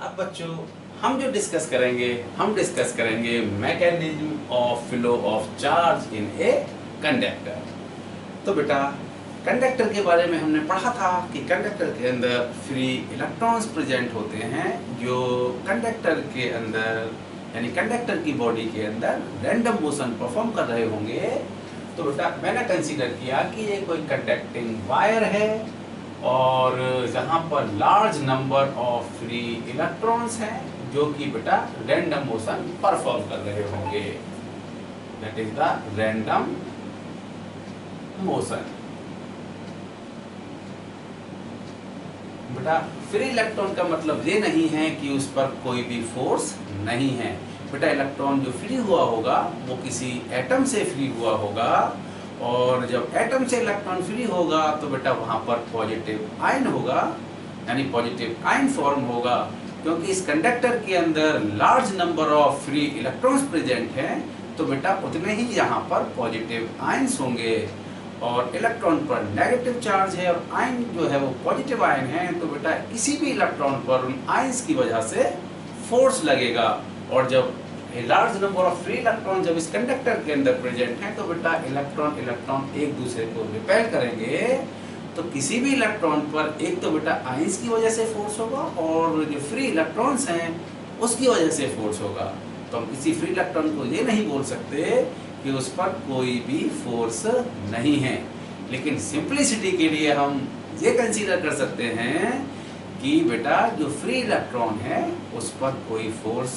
अब बच्चों हम डिस्कस करेंगे mechanism of flow of charge in a conductor. तो बेटा कंडक्टर के बारे में हमने पढ़ा था कि कंडक्टर के अंदर फ्री इलेक्ट्रॉन्स प्रेजेंट होते हैं जो कंडक्टर के अंदर यानी कंडक्टर की बॉडी के अंदर रैंडम मोशन परफॉर्म कर रहे होंगे। तो बेटा मैंने कंसीडर किया कि ये कोई कंडक्टिंग वायर है और जहाँ पर large number of free electrons हैं जो कि बेटा रैंडम मोशन परफॉर्म कर रहे होंगे। That is the random motion. बेटा फ्री इलेक्ट्रॉन का मतलब ये नहीं है कि उस पर कोई भी फोर्स नहीं है। बेटा इलेक्ट्रॉन जो फ्री हुआ होगा वो किसी एटम से फ्री हुआ होगा और जब एटम से इलेक्ट्रॉन फ्री होगा तो बेटा वहां पर पॉजिटिव आयन होगा यानी पॉजिटिव आयन फॉर्म होगा, क्योंकि इस कंडक्टर के अंदर large number of free electrons present हैं तो बेटा उतने ही यहाँ पर पॉजिटिव आयन्स होंगे। और इलेक्ट्रॉन पर नेगेटिव चार्ज है और आयन जो है वो पॉजिटिव आयन है, तो बेटा किसी भी इलेक्ट्रॉन पर उन आयन्स की वजह से फोर्स लगेगा। और जब large number of free electron जब इस कंडक्टर के अंदर प्रेजेंट हैं तो बेटा इलेक्ट्रॉन एक दूसरे को रिपेल करेंगे। तो किसी भी इलेक्ट्रॉन पर एक तो बेटा आयन्स की वजह से फोर्स होगा और जो फ्री इलेक्ट्रॉन्स हैं उसकी वजह से फोर्स होगा। तो हम किसी फ्री इलेक्ट्रॉन को ये नहीं बोल सकते कि उस पर कोई भी फोर्स नहीं है, लेकिन सिंपलिसिटी के लिए हम ये कंसीडर कर सकते हैं कि बेटा जो फ्री इलेक्ट्रॉन है उस पर कोई फोर्स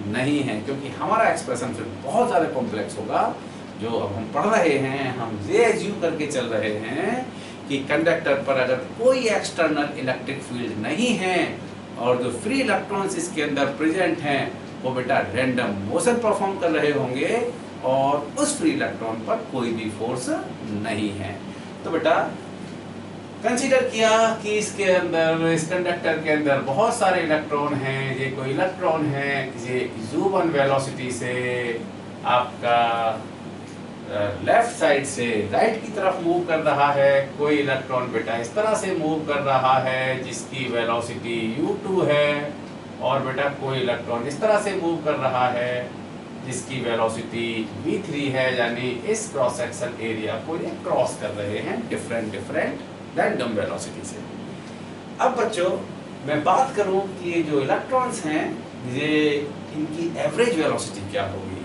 नहीं है, क्योंकि हमारा एक्सप्रेशन फिर बहुत ज़्यादा कॉम्प्लेक्स होगा। जो अब हम पढ़ रहे हैं हम ये एज्यूम करके चल रहे हैं कि कंडक्टर पर अगर कोई एक्सटर्नल इलेक्ट्रिक फील्ड नहीं है और जो फ्री इलेक्ट्रॉन्स इसके अंदर प्रेजेंट हैं वो बेटा रैंडम मोशन परफॉर्म कर रहे होंगे और उस फ्री इलेक्ट्रॉन पर कोई भी फोर्स नहीं है। तो बेटा कंसीडर किया कि इसके अंदर इस कंडक्टर के अंदर बहुत सारे इलेक्ट्रॉन हैं। ये कोई इलेक्ट्रॉन है ये u1 वेलोसिटी से आपका लेफ्ट साइड से राइट की तरफ मूव कर रहा है। कोई इलेक्ट्रॉन बेटा इस तरह से मूव कर रहा है जिसकी वेलोसिटी u2 है और बेटा कोई इलेक्ट्रॉन इस तरह से मूव कर रहा है जिसकी वेलोसिटी v3 है, यानी इस क्रॉस सेक्शन एरिया को ये क्रॉस कर रहे हैं डिफरेंट रैंडम वेलोसिटी से। अब बच्चों मैं बात करूं कि ये जो इलेक्ट्रॉन्स हैं ये इनकी एवरेज वेलोसिटी क्या होगी।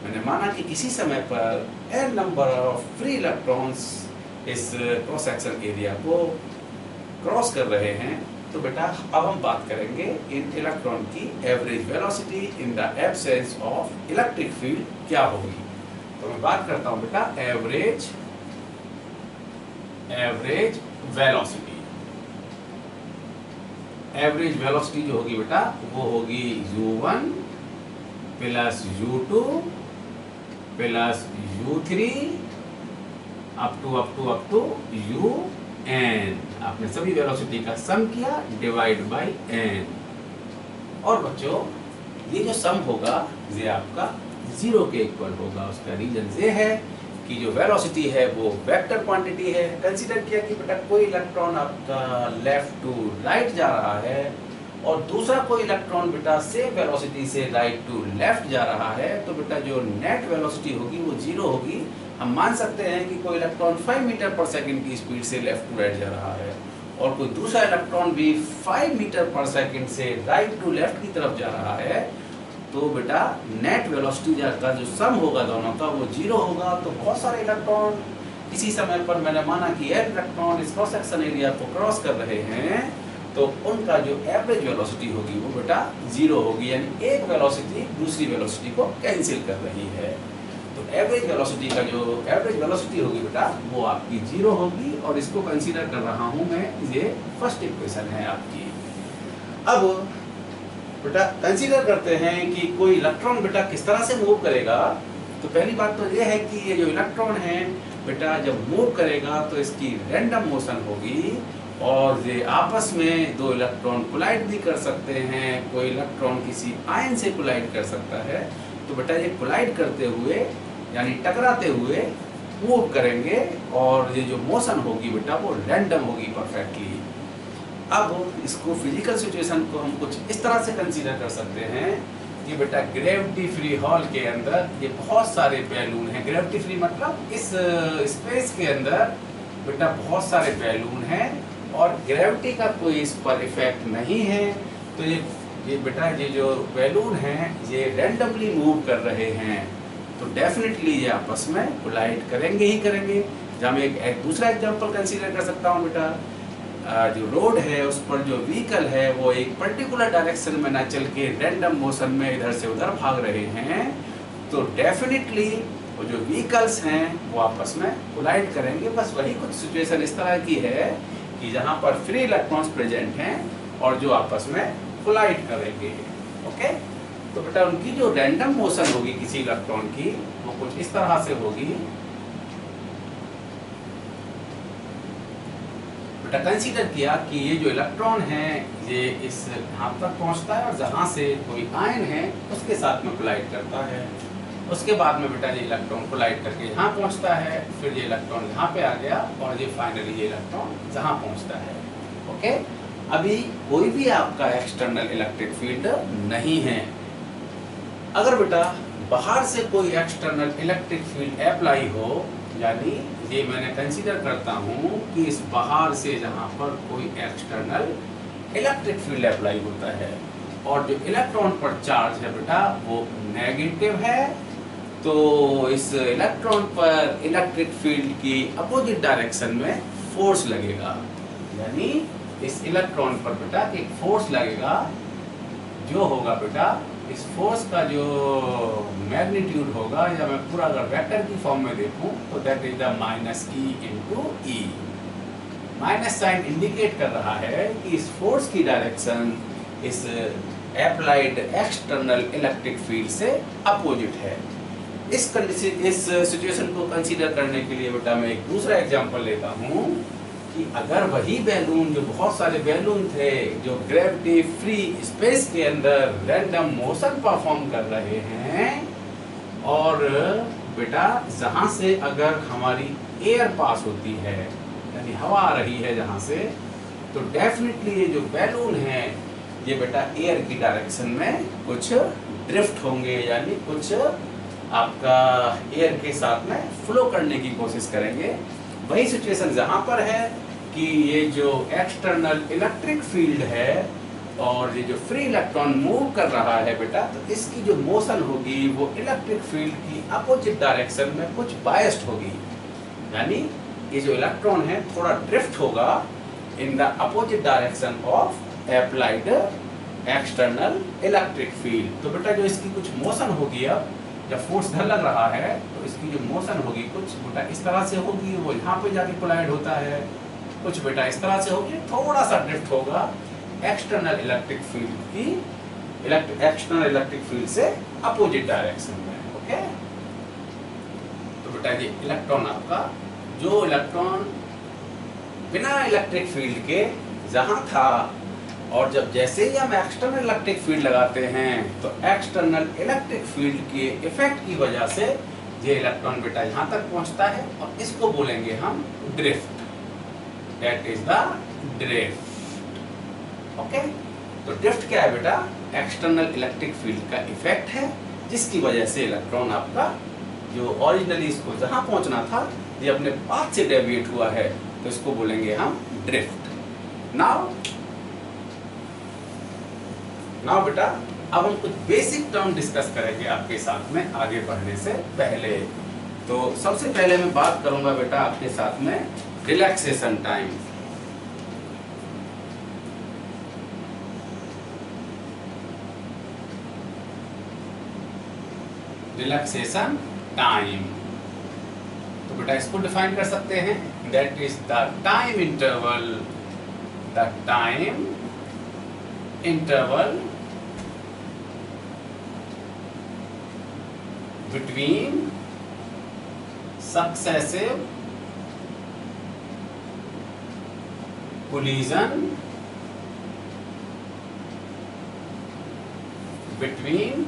मैंने माना कि किसी समय पर n number of free electrons इस क्रॉस सेक्शन एरिया को क्रॉस कर रहे हैं, तो बेटा अब हम बात करेंगे इन इलेक्ट्रॉन की average velocity in the absence of electric field क्या होगी। तो मैं बात करता हूं बेटा एवरेज वेलोसिटी। एवरेज वेलोसिटी जो होगी बेटा वो होगी u1 plus u2 plus u3 up to un। आपने सभी वेलोसिटी का सम किया डिवाइड बाय n। और बच्चों ये जो सम होगा ये आपका 0 के इक्वल होगा। उसका रीजन ये है कि जो वेलोसिटी है वो वेक्टर क्वांटिटी है। कंसीडर किया कि बेटा कोई इलेक्ट्रॉन आपका लेफ्ट टू राइट जा रहा है और दूसरा कोई इलेक्ट्रॉन बेटा सेम वेलोसिटी से राइट टू लेफ्ट जा रहा है, तो बेटा जो नेट वेलोसिटी होगी वो 0 होगी। हम मान सकते हैं कि कोई इलेक्ट्रॉन 5 मीटर पर सेकंड की स्पीड से लेफ्ट टू राइट जा रहा है और कोई दूसरा इलेक्ट्रॉन भी 5 मीटर पर सेकंड से राइट टू लेफ्ट की तरफ जा रहा है, तो बेटा नेट वेलोसिटी का जो सम होगा दोनों का वो 0 होगा। तो बहुत सारे इलेक्ट्रॉन किसी समय पर मैंने माना कि एक इलेक्ट्रॉन इस क्रॉस सेक्शन एरिया को क्रॉस कर रहे हैं तो उनका जो एवरेज वेलोसिटी होगी वो बेटा 0 होगी, यानी एक वेलोसिटी दूसरी वेलोसिटी को कैंसिल कर रही है। तो एवरेज वेलोसिटी का जो एवरेज वेलोसिटी होगी बेटा वो आपकी 0 होगी और इसको कंसीडर कर रहा हूं मैं, ये फर्स्ट इक्वेशन है आपकी। अब बेटा कंसीडर करते हैं कि कोई इलेक्ट्रॉन बेटा किस तरह से मूव करेगा। तो पहली बात तो ये है कि ये जो इलेक्ट्रॉन है बेटा जब मूव करेगा तो इसकी रैंडम मोशन होगी और ये आपस में दो इलेक्ट्रॉन कोलाइड भी कर सकते हैं। कोई इलेक्ट्रॉन किसी आयन से कोलाइड कर सकता है, तो बेटा ये कोलाइड करते हुए यानी टकराते हुए मूव करेंगे और ये जो मोशन होगी बेटा वो रैंडम होगी परफेक्टली। अब इसको फिजिकल सिचुएशन को हम कुछ इस तरह से कंसीडर कर सकते हैं कि बेटा ग्रेविटी फ्री हॉल के अंदर ये बहुत सारे बैलून हैं। ग्रेविटी फ्री मतलब इस स्पेस के अंदर बेटा बहुत सारे बैलून हैं और ग्रेविटी का कोई इस पर इफेक्ट नहीं है। तो ये बेटा ये जो बैलून हैं ये रैंडमली मूव कर रहे हैं, तो डेफिनेटली ये आपस में कोलाइड करेंगे ही करेंगे। जब मैं एक दूसरा एग्जांपल कंसीडर कर सकता हूँ बेटा, जो रोड है उस पर जो व्हीकल है वो एक पर्टिकुलर डायरेक्शन में ना चल के रैंडम मोशन में इधर से उधर भाग रहे हैं, तो डेफिनेटली वो जो व्हीकल्स हैं वो आपस में कोलाइड करेंगे। बस वही कुछ सिचुएशन इस तरह की है कि जहाँ पर फ्री इलेक्ट्रॉन्स प्रेजेंट हैं और जो आपस में कोलाइड करेंगे। ओके, तो बेटा उनकी जो रैंडम मोशन होगी किसी इलेक्ट्रॉन की वो कुछ इस तरह से होगी। बेटा कंसीडर किया कि ये जो इलेक्ट्रॉन है ये इस यहाँ तक पहुँचता है और जहाँ से कोई आयन है उसके साथ में कोलाइड करता है। उसके बाद में बेटा ये इलेक्ट्रॉन कोलाइड करके यहाँ पहुँचता है, फिर ये इलेक्ट्रॉन यहाँ पे आ गया और ये फाइनली ये इलेक्ट्रॉन जहाँ पहुँचता है। ओके, अभी कोई भी आपका एक्सटर्नल इलेक्ट्रिक फील्ड नहीं है। अगर बेटा बाहर से कोई एक्सटर्नल इलेक्ट्रिक फील्ड अप्लाई हो, यानी ये मैंने कंसीडर करता हूँ कि इस बाहर से जहाँ पर कोई एक्सटर्नल इलेक्ट्रिक फील्ड अप्लाई होता है और जो इलेक्ट्रॉन पर चार्ज है बेटा वो नेगेटिव है, तो इस इलेक्ट्रॉन पर इलेक्ट्रिक फील्ड की अपोजिट डायरेक्शन में फोर्स लगेगा। यानी इस इलेक्ट्रॉन पर बेटा एक फोर्स लगेगा जो होगा बेटा इस फोर्स का जो मैग्नीट्यूड होगा, या मैं पूरा अगर वेक्टर की फॉर्म में देखूं तो that is the minus E into E. Minus sign indicate कर रहा है कि इस फोर्स की डायरेक्शन इस अप्लाइड एक्सटर्नल इलेक्ट्रिक फील्ड से अपोजिट है। इस सिचुएशन को कंसीडर करने के लिए बेटा मैं एक दूसरा एग्जांपल लेता हूँ कि अगर वही बैलून, जो बहुत सारे बैलून थे जो ग्रेविटी फ्री स्पेस के अंदर रैंडम मोशन परफॉर्म कर रहे हैं, और बेटा जहाँ से अगर हमारी एयर पास होती है यानी हवा आ रही है जहाँ से, तो डेफिनेटली ये जो बैलून है ये बेटा एयर की डायरेक्शन में कुछ ड्रिफ्ट होंगे, यानी कुछ आपका एयर के साथ में फ्लो करने की कोशिश करेंगे। वही सिचुएशन जहाँ पर है कि ये जो एक्सटर्नल इलेक्ट्रिक फील्ड है और ये जो फ्री इलेक्ट्रॉन मूव कर रहा है बेटा, तो इसकी जो मोशन होगी वो इलेक्ट्रिक फील्ड की अपोजिट डायरेक्शन में कुछ बायस्ड होगी। यानी ये जो इलेक्ट्रॉन है थोड़ा ड्रिफ्ट होगा in the opposite direction of applied external electric field. तो बेटा जो इसकी कुछ मोशन होगी, अब जब फोर्स इधर लग रहा है तो इसकी जो मोशन होगी कुछ बेटा इस तरह से होगी, वो यहाँ पे जाके कोलाइड होता है, कुछ बेटा इस तरह से होगी, थोड़ा सा ड्रिफ्ट होगा एक्सटर्नल इलेक्ट्रिक फील्ड की एक्सटर्नल इलेक्ट्रिक फील्ड से अपोजिट डायरेक्शन में। ओके, तो बेटा ये इलेक्ट्रॉन आपका, जो इलेक्ट्रॉन बिना इलेक्ट्रिक फील्ड के जहाँ था, और जब जैसे ही हम एक्सटर्नल इलेक्ट्रिक फील्ड लगाते हैं तो एक्सटर्नल इलेक्ट्रिक फील्ड के इफेक्ट की वजह से ये इलेक्ट्रॉन बेटा यहाँ तक पहुँचता है और इसको बोलेंगे हम drift. That is the drift. Okay, तो ड्रिफ्ट क्या है बेटा? एक्सटर्नल इलेक्ट्रिक फील्ड का इफेक्ट है जिसकी वजह से इलेक्ट्रॉन आपका जो ओरिजिनली इसको जहाँ पहुँचना था ये अपने पाथ से डेविएट हुआ है, तो इसको बोलेंगे हम ड्रिफ्ट। नाउ बेटा अब हम कुछ बेसिक टर्म डिस्कस करेंगे आपके साथ में आगे बढ़ने से पहले। तो सबसे पहले मैं बात करूंगा बेटा आपके साथ में रिलैक्सेशन टाइम। रिलैक्सेशन टाइम, तो बेटा इसको डिफाइन कर सकते हैं, that is the time interval, the time interval between successive collision between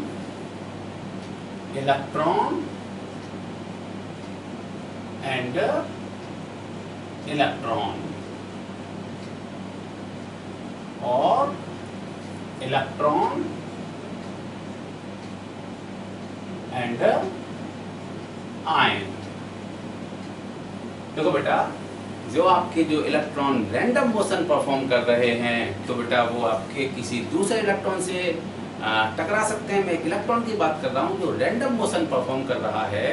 electron and electron। और इलेक्ट्रॉन एंड आयन। देखो बेटा, जो आपके जो इलेक्ट्रॉन रैंडम मोशन परफॉर्म कर रहे हैं तो बेटा वो आपके किसी दूसरे इलेक्ट्रॉन से टकरा सकते हैं। मैं एक इलेक्ट्रॉन की बात कर रहा हूँ जो रैंडम मोशन परफॉर्म कर रहा है,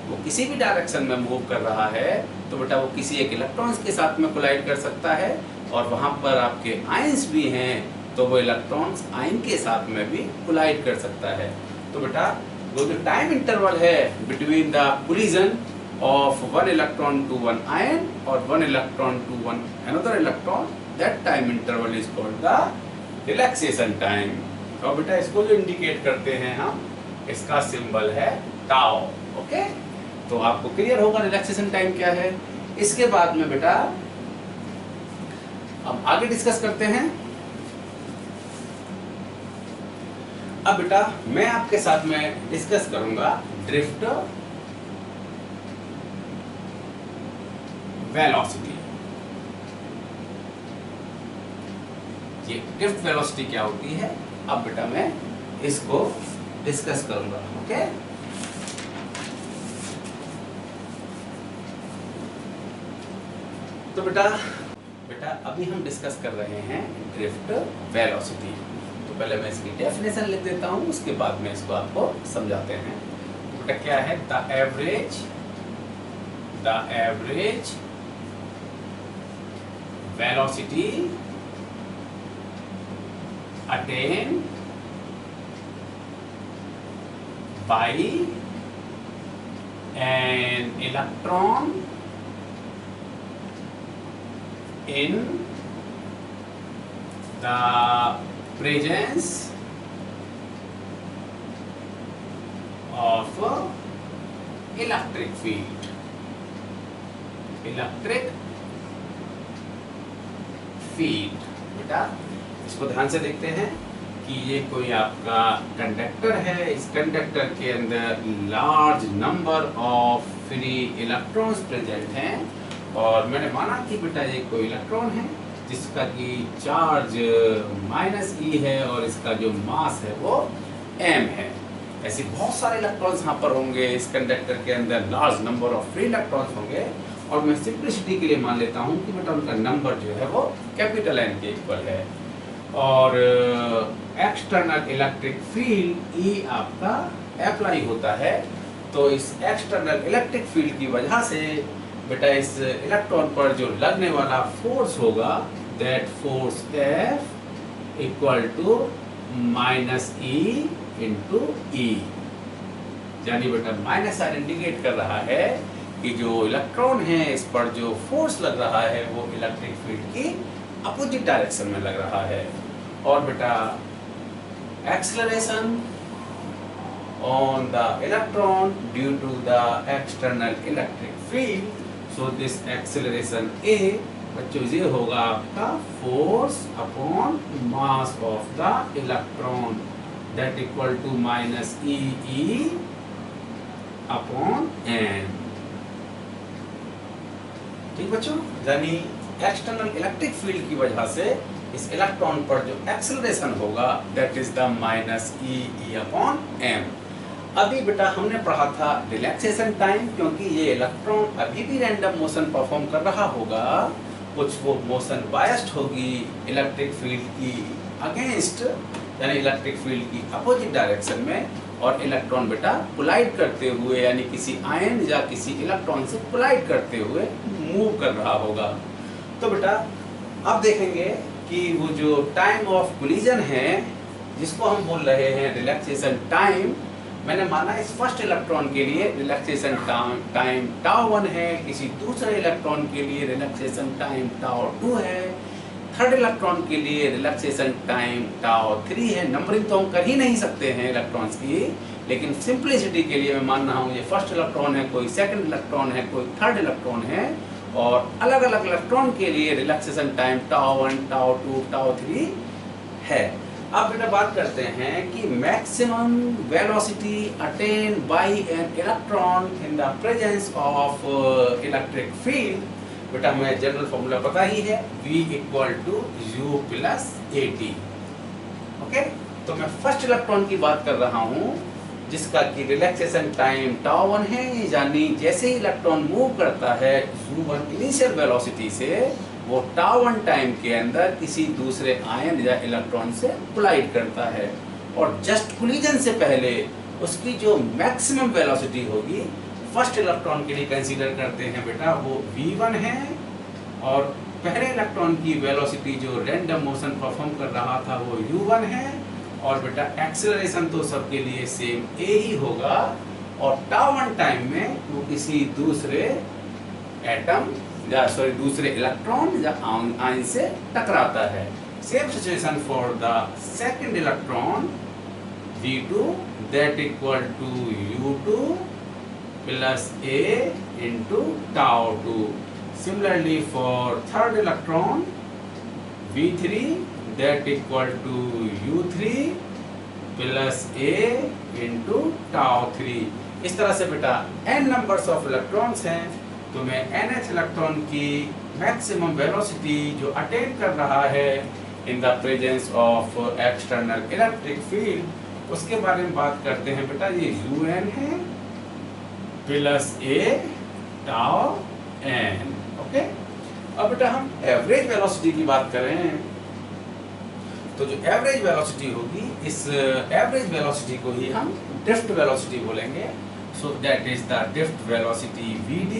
वो किसी भी डायरेक्शन में मूव कर रहा है, तो बेटा वो किसी एक इलेक्ट्रॉन्स के साथ में कोलाइड कर सकता है। और वहाँ पर आपके आयंस भी हैं तो वो इलेक्ट्रॉन्स आयन के साथ में भी कोलाइड कर सकता है। तो बेटा वो जो टाइम इंटरवल है between the collision of one electron to one ion or one electron to one another electron, that time interval is called the relaxation time। और बेटा इसको जो इंडिकेट करते हैं हम, इसका सिंबल है टाउ। ओके, तो आपको क्लियर होगा रिलैक्सेशन टाइम क्या है। इसके बाद में बेटा अब आगे डिस्कस करते हैं। अब बेटा मैं आपके साथ में डिस्कस करूंगा ड्रिफ्ट वेलोसिटी। ये ड्रिफ्ट वेलोसिटी क्या होती है, अब बेटा मैं इसको डिस्कस करूंगा। ओके, तो बेटा अभी हम डिस्कस कर रहे हैं ड्रिफ्ट वेलोसिटी। तो पहले मैं इसकी डेफिनेशन लिख देता हूं, उसके बाद में इसको आपको समझाते हैं। तो बेटा क्या है, the average velocity attained by an electron in the presence of electric field। Electric field, बेटा इसको ध्यान से देखते हैं कि ये कोई आपका कंडक्टर है। इस कंडक्टर के अंदर large number of free electrons present हैं और मैंने माना कि बेटा ये कोई इलेक्ट्रॉन है जिसका कि चार्ज -e है और इसका जो मास है वो m है। ऐसे बहुत सारे इलेक्ट्रॉन्स यहाँ पर होंगे, इस कंडक्टर के अंदर large number of free electrons होंगे और मैं सिंपलिसिटी के लिए मान लेता हूँ कि बेटा उनका नंबर जो है वो कैपिटल N के इक्वल है। और एक्सटर्नल इलेक्ट्रिक फील्ड E आपका अप्लाई होता है। तो इस एक्सटर्नल इलेक्ट्रिक फील्ड की वजह से बेटा इस इलेक्ट्रॉन पर जो लगने वाला फोर्स होगा, that force F equal to -E into E। यानी बेटा माइनस साइन इंडिकेट कर रहा है कि जो इलेक्ट्रॉन है इस पर जो फोर्स लग रहा है वो इलेक्ट्रिक फील्ड की अपोजिट डायरेक्शन में लग रहा है। और बेटा acceleration on the electron due to the external electric field, so this acceleration A बच्चों ये होगा आपका force upon mass of the electron, that equal to -E upon n। ठीक बच्चों, यानी एक्सटर्नल इलेक्ट्रिक फील्ड की वजह से इस इलेक्ट्रॉन पर जो एक्सेलरेशन होगा that is the -E upon m। अभी बेटा हमने पढ़ा था रिलैक्सेशन टाइम, क्योंकि ये इलेक्ट्रॉन अभी भी रैंडम मोशन परफॉर्म कर रहा होगा, कुछ वो मोशन बायस्ड होगी इलेक्ट्रिक फील्ड की अगेंस्ट, यानी इलेक्ट्रिक फील्ड की अपोजिट डायरेक्शन में, और इलेक्ट्रॉन बेटा कोलाइड करते हुए यानी किसी आयन या किसी इलेक्ट्रॉन से कोलाइड करते हुए मूव कर रहा होगा। तो बेटा अब देखेंगे कि वो जो टाइम ऑफ कोलिजन है जिसको हम बोल रहे हैं रिलैक्सेशन टाइम, मैंने माना इस फर्स्ट इलेक्ट्रॉन के लिए रिलैक्सेशन टाइम τ1 है, किसी दूसरे इलेक्ट्रॉन के लिए रिलैक्सेशन टाइम τ2 है, थर्ड इलेक्ट्रॉन के लिए रिलैक्सेशन टाइम τ3 है। नंबरिंग तो हम कर ही नहीं सकते हैं इलेक्ट्रॉन्स की, लेकिन सिंपलिसिटी के लिए मैं मान रहा हूँ ये फर्स्ट इलेक्ट्रॉन है, कोई सेकंड इलेक्ट्रॉन है, कोई थर्ड इलेक्ट्रॉन है, और अलग अलग इलेक्ट्रॉन के लिए रिलैक्सेशन टाइम τ1 τ2 τ3 है। अब बेटा बात करते हैं कि maximum velocity attain by an electron in the presence of electric field. बेटा हमें जनरल फॉर्मूला पता ही है, V equal to U plus 80। Okay, तो मैं फर्स्ट इलेक्ट्रॉन की बात कर रहा हूं जिसका कि रिलैक्सेशन टाइम τ1 है, यानी जैसे ही इलेक्ट्रॉन मूव करता है u1 इनिशियल वेलोसिटी से, वो τ1 टाइम के अंदर किसी दूसरे आयन या इलेक्ट्रॉन से कोलाइड करता है, और जस्ट कोलिजन से पहले उसकी जो मैक्सिमम वेलोसिटी होगी फर्स्ट इलेक्ट्रॉन के लिए कंसीडर करते हैं बेटा वो v1 है, और पहले इलेक्ट्रॉन की वेलोसिटी जो रैंडम मोशन परफॉर्म कर रहा था वो u1 है, और बेटा एक्सेलरेशन तो सबके लिए सेम a ही होगा, और τ1 टाइम में वो किसी दूसरे एटम या दूसरे इलेक्ट्रॉन या आयन से टकराता है। Same situation for the second electron v2 that equal to u2 plus a into τ2. Similarly for third electron v3 that equal to u3 plus a into τ3. इस तरह से बेटा n नंबर्स ऑफ इलेक्ट्रॉन्स हैं, तो मैं nth इलेक्ट्रॉन की maximum velocity जो attain कर रहा है इन the presence of external electric field, उसके बारे में बात करते हैं बेटा। ये un है plus a tau n। Okay, अब बेटा हम एवरेज वेलोसिटी की बात करें तो जो एवरेज वेलोसिटी होगी, इस एवरेज वेलोसिटी को ही हम ड्रिफ्ट वेलोसिटी बोलेंगे। So that is the drift velocity vd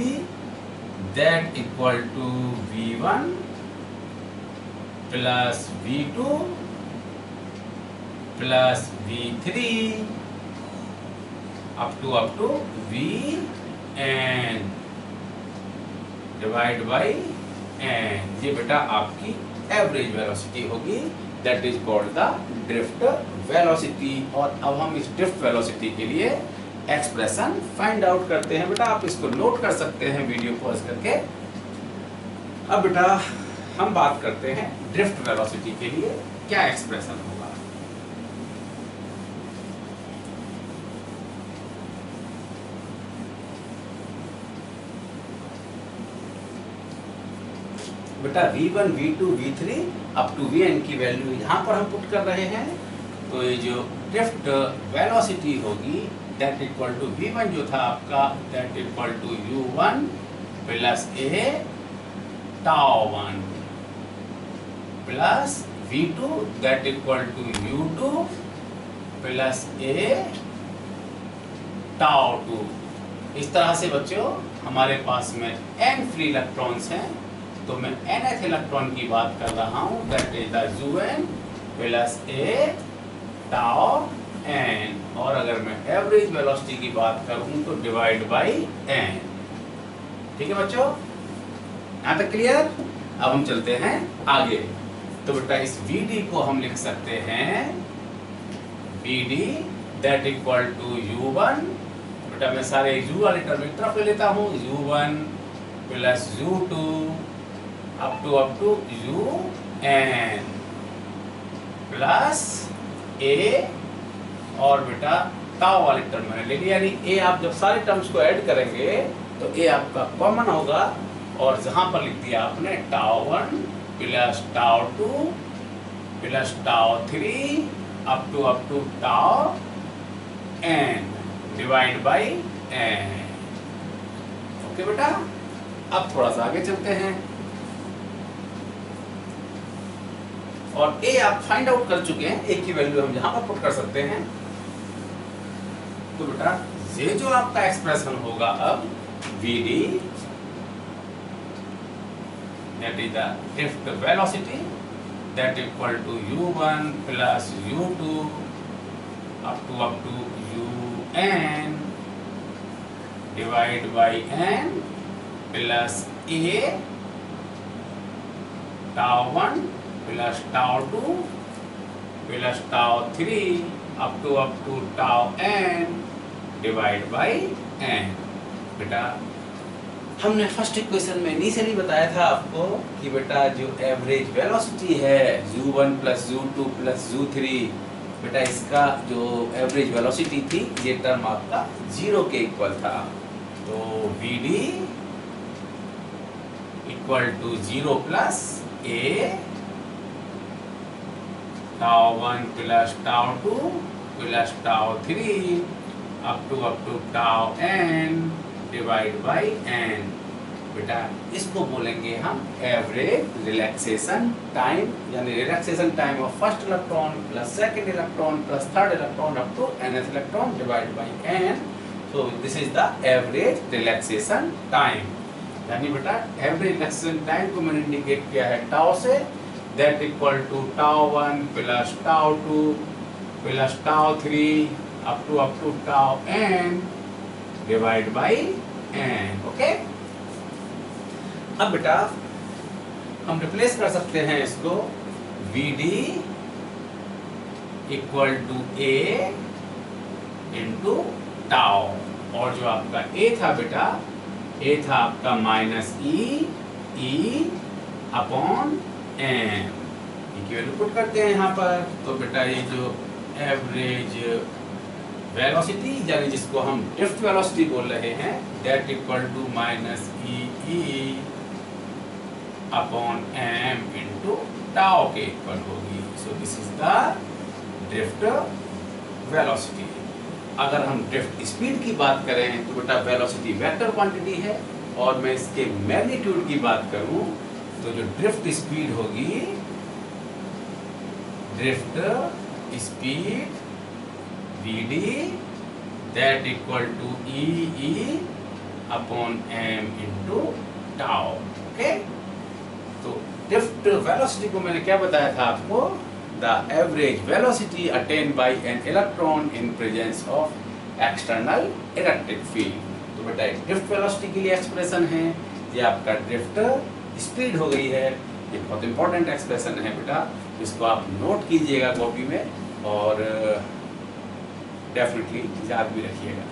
that equal to v1 plus v2 plus v3 up to vn divide by n। ये बेटा आपकी एवरेज वेलोसिटी होगी, that is called the drift velocity. और अब हम इस drift velocity के लिए एक्सप्रेशन फाइंड आउट करते हैं बेटा। आप इसको नोट कर सकते हैं वीडियो पॉज करके। अब बेटा हम बात करते हैं ड्रिफ्ट वेलोसिटी के लिए क्या एक्सप्रेशन होगा। बेटा v1 v2 v3 up to vn की वैल्यू यहाँ पर हम पुट कर रहे हैं, तो ये जो ड्रिफ्ट वेलोसिटी होगी दैट इक्वल टू v1 जो था आपका that equal to u1 plus a τ1 plus v2 that equal to u2 plus a τ2। इस तरह से बच्चों हमारे पास में n फ्री इलेक्ट्रॉन्स हैं, तो मैं nth इलेक्ट्रॉन की बात कर रहा हूँ that is the un plus a tau n, और अगर मैं एवरेज वेलोसिटी की बात करूँ तो डिवाइड बाई n। ठीक है बच्चों, यहाँ तक क्लियर। अब हम चलते हैं आगे। तो बेटा इस vd को हम लिख सकते हैं vd that equal to u1, बेटा मैं सारे u वाले टर्म एक तरफ ले लेता हूँ, u1 plus u2 up to un plus a, और बेटा टाउ वाले टर्म मैंने ले लिया, यानी a आप जब सारे टर्म्स को ऐड करेंगे तो a आपका कॉमन होगा, और जहां पर लिख दिया आपने τ1 plus τ2 plus τ3 up to tau n divide by n। Okay बेटा, अब थोड़ा सा आगे चलते हैं, और a आप फाइंड आउट कर चुके हैं, a की वैल्यू हम यहाँ पर पुट कर सकते हैं। तो बेटा ये जो आपका एक्सप्रेशन होगा अब vd that is the drift velocity that equal to u1 plus u2 up to un divide by n plus a τ1 plus τ2 plus τ3 up to tau n divide by n। बेटा हमने फर्स्ट इक्वेशन में initially बताया था आपको कि बेटा जो average velocity है u1 plus u2 plus u3, बेटा इसका जो एवरेज वेलोसिटी थी ये टर्म आपका 0 के इक्वल था। तो vd equal to 0 plus a tau 1 plus tau 2 plus tau 3 up to tau n divide by n। बेटा इसको बोलेंगे हम एवरेज रिलैक्सेशन टाइम, यानी relaxation time of first electron plus second electron plus third electron up to nth electron divide by n। So this is the average relaxation time. यानी बेटा average relaxation time को मैंने indicate किया है tau से, that equal to tau 1 plus tau 2 plus tau 3 up to tau n divide by n। Okay, अब बेटा हम रिप्लेस कर सकते हैं इसको Vd equal to A into tau, और जो आपका A था बेटा, A था आपका माइनस E अपॉन M। की वैल्यू पुट करते हैं यहाँ पर, तो बेटा ये जो एवरेज वेलोसिटी यानी जिसको हम ड्रिफ्ट वेलोसिटी बोल रहे हैं, that equal to minus E upon m into tau के इक्वल होगी। So this is the drift velocity. अगर हम ड्रिफ्ट स्पीड की बात करें तो बेटा वेलोसिटी वेक्टर क्वांटिटी है, और मैं इसके मैग्नीट्यूड की बात करूं तो जो ड्रिफ्ट स्पीड होगी, drift speed Vd that equal to E upon m into tau. Okay, तो ड्रिफ्ट वेलोसिटी को मैंने क्या बताया था आपको, the average velocity attain by an electron in presence of external electric field. तो बेटा ड्रिफ्ट वेलोसिटी के लिए एक्सप्रेशन है, ये आपका ड्रिफ्ट स्पीड हो गई है। ये बहुत इंपॉर्टेंट एक्सप्रेशन है बेटा, इसको आप नोट कीजिएगा कॉपी में और डेफिनेटली याद भी रखिएगा।